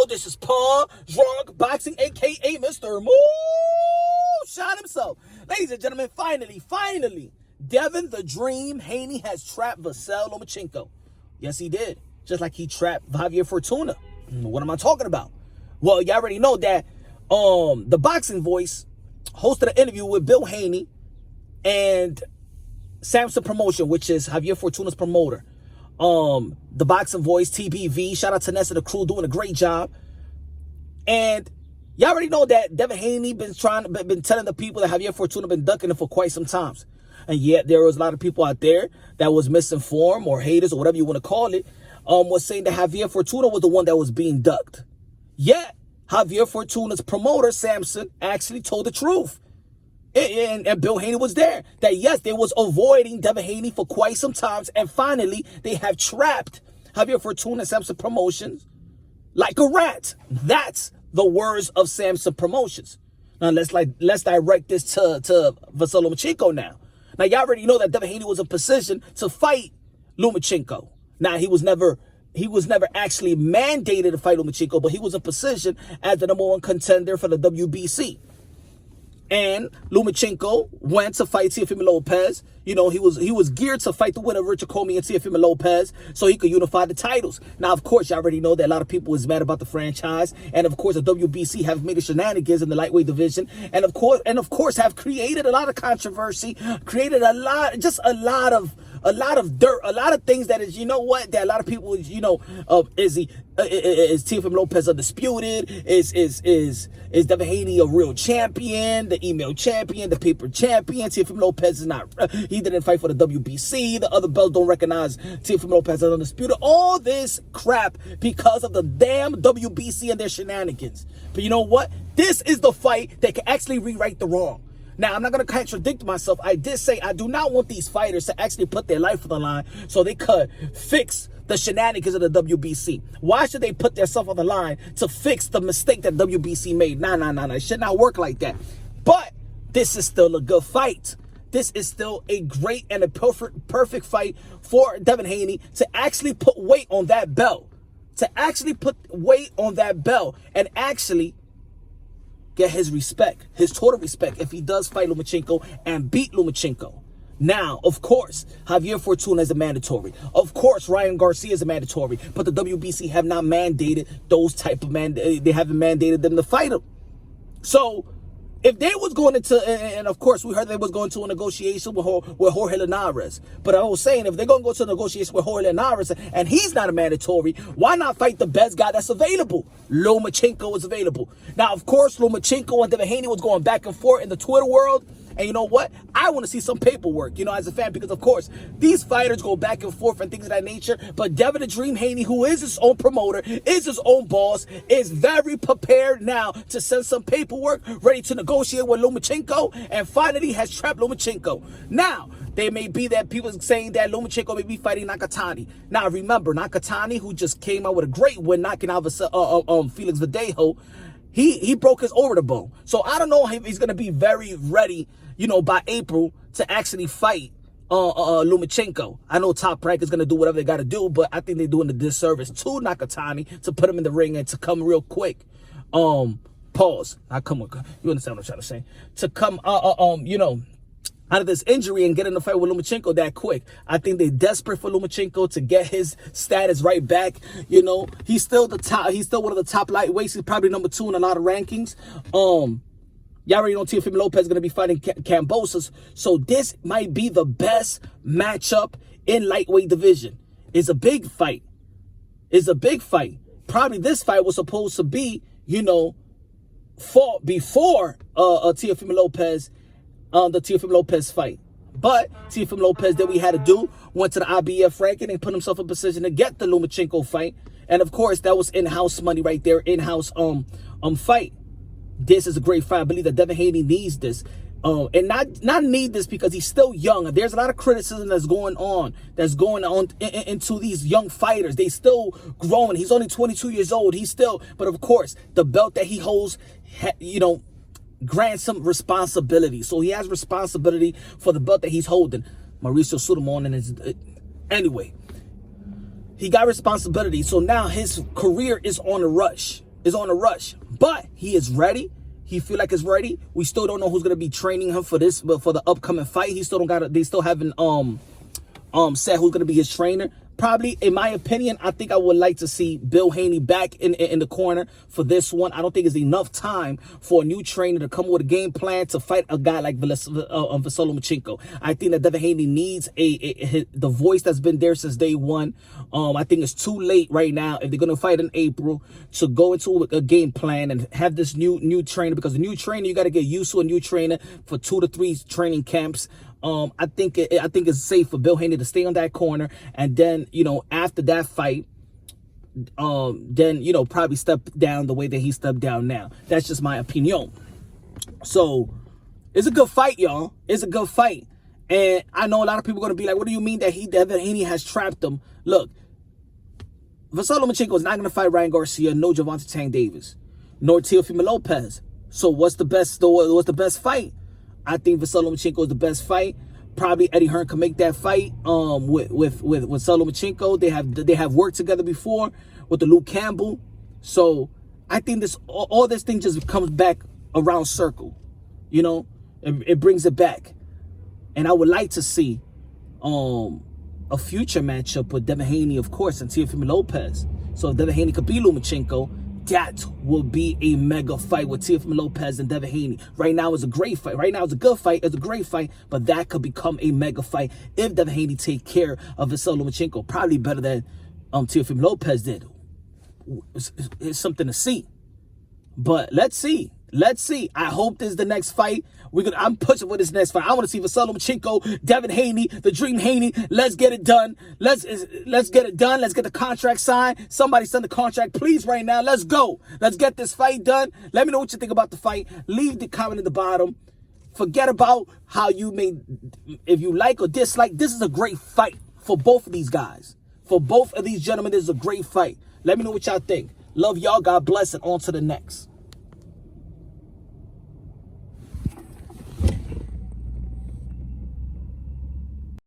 Yo, this is Paul Drunk Boxing, a.k.a. Mr. Moo Shot himself. Ladies and gentlemen, finally, Devin the Dream Haney has trapped Vasyl Lomachenko. Yes, he did. Just like he trapped Javier Fortuna. What am I talking about? Well, you already know that the Boxing Voice hosted an interview with Bill Haney and Samson Promotion, which is Javier Fortuna's promoter. The Boxing Voice, TBV, shout out to Ness and the crew, doing a great job. And y'all already know that Devin Haney been telling the people that Javier Fortuna been ducking it for quite some times. And yet there was a lot of people out there that was misinformed or haters or whatever you want to call it, was saying that Javier Fortuna was the one that was being ducked. Yet Javier Fortuna's promoter, Samson, actually told the truth. And Bill Haney was there. That yes, they was avoiding Devin Haney for quite some times. And finally, they have trapped Javier Fortuna and Samson Promotions like a rat. That's the words of Samson Promotions. Now let's direct this to Vasyl Lomachenko now. Now y'all already know that Devin Haney was in position to fight Lomachenko. Now he was never actually mandated to fight Lomachenko, but he was in position as the #1 contender for the WBC. And Lomachenko went to fight Teofimo Lopez. You know, he was geared to fight the winner of Richard Comey and Teofimo Lopez so he could unify the titles. Now, of course, you already know that a lot of people was mad about the franchise. And of course, the WBC have made shenanigans in the lightweight division. And of course, have created a lot of controversy, created a lot of dirt, a lot of things that is, you know what, that a lot of people, you know, is Teofimo Lopez undisputed? Is Devin Haney a real champion? The email champion, the paper champion? Teofimo Lopez is not, he didn't fight for the WBC. The other belts don't recognize Teofimo Lopez as undisputed. All this crap because of the damn WBC and their shenanigans. But you know what? This is the fight that can actually rewrite the wrong. Now, I'm not going to contradict myself. I did say I do not want these fighters to actually put their life on the line so they could fix the shenanigans of the WBC. Why should they put their stuff on the line to fix the mistake that WBC made? Nah. It should not work like that. But this is still a good fight. This is still a great and a perfect fight for Devin Haney to actually put weight on that belt. And actually get his respect, his total respect, if he does fight Lomachenko and beat Lomachenko. Now, of course, Javier Fortuna is a mandatory. Of course, Ryan Garcia is a mandatory. But the WBC have not mandated those type of they haven't mandated them to fight him. So, if they was going into, and of course, we heard they was going to a negotiation with Jorge Linares. But I was saying, if they're going to go to a negotiation with Jorge Linares and he's not a mandatory, why not fight the best guy that's available? Lomachenko is available. Now, of course, Lomachenko and Devin Haney was going back and forth in the Twitter world. And you know what? I want to see some paperwork, you know, as a fan, because of course, these fighters go back and forth and things of that nature. But Devin the Dream Haney, who is his own promoter, is his own boss, is very prepared now to send some paperwork, ready to negotiate with Lomachenko, and finally has trapped Lomachenko. Now, there may be that people saying that Lomachenko may be fighting Nakatani. Now, remember, Nakatani, who just came out with a great win, knocking out Felix Verdejo, he broke his orbital. So I don't know if he's going to be very ready, you know, by April to actually fight Lomachenko. I know Top Rank is going to do whatever they got to do, but I think they're doing a disservice to Nakatani to put him in the ring and to come real quick. Pause. You understand what I'm trying to say? To come, you know, out of this injury and get in the fight with Lomachenko that quick. I think they're desperate for Lomachenko to get his status right back. You know, he's still the top. He's still one of the top lightweights. He's probably #2 in a lot of rankings. Y'all already know Teofimo Lopez is going to be fighting Kambosos. So this might be the best matchup in lightweight division. It's a big fight. Probably this fight was supposed to be, you know, fought before Teofimo Lopez, the Teofimo Lopez fight. But Teofimo Lopez did what he had to do, went to the IBF ranking and put himself in position to get the Lomachenko fight. And of course, that was in-house money right there, in-house fight. This is a great fight. I believe that Devin Haney needs this. And not need this because he's still young. There's a lot of criticism that's going on into these young fighters. They still growing. He's only 22 years old. But of course, the belt that he holds, you know, grants some responsibility. So he has responsibility for the belt that he's holding. Mauricio Sudamon and his, anyway, he got responsibility. So now his career is on a rush. is on a rush, but he is ready. He feel like it's ready. We still don't know who's gonna be training him for this, but for the upcoming fight, he still don't got. They still haven't said who's gonna be his trainer. Probably, in my opinion, I think I would like to see Bill Haney back in the corner for this one. I don't think it's enough time for a new trainer to come with a game plan to fight a guy like Vasyl Lomachenko. I think that Devin Haney needs the voice that's been there since day one. I think it's too late right now if they're gonna fight in April to go into a game plan and have this new trainer, because the new trainer, you got to get used to a new trainer for 2 to 3 training camps. I think it's safe for Bill Haney to stay on that corner, and then, you know, after that fight, then, you know, probably step down the way that he stepped down now. That's just my opinion. So it's a good fight, y'all. It's a good fight. And I know a lot of people are going to be like, what do you mean that Devin Haney has trapped him? Look, Vasyl Lomachenko is not going to fight Ryan Garcia, no Gervonta Tank Davis, nor Teofimo Lopez. So what's the best fight? I think Vasyl Lomachenko is the best fight. Probably Eddie Hearn can make that fight with Vasyl Lomachenko. They have worked together before with the Luke Campbell. So I think all this thing just comes back around circle. You know, it brings it back. And I would like to see a future matchup with Devin Haney, of course, and Teofimo Lopez. So if Devin Haney could beat Lomachenko, that will be a mega fight with Teofimo Lopez and Devin Haney. Right now it's a great fight. Right now it's a good fight. It's a great fight. But that could become a mega fight if Devin Haney take care of Vasyl Lomachenko. Probably better than Teofimo Lopez did. It's something to see. But let's see. Let's see. I hope this is the next fight. I'm pushing for this next fight. I want to see Vasyl Lomachenko, Devin Haney, the Dream Haney. Let's get it done. Let's get it done. Let's get the contract signed. Somebody send the contract, please, right now. Let's go. Let's get this fight done. Let me know what you think about the fight. Leave the comment at the bottom. Forget about how you made, if you like or dislike. This is a great fight for both of these guys. For both of these gentlemen, this is a great fight. Let me know what y'all think. Love y'all. God bless, and on to the next.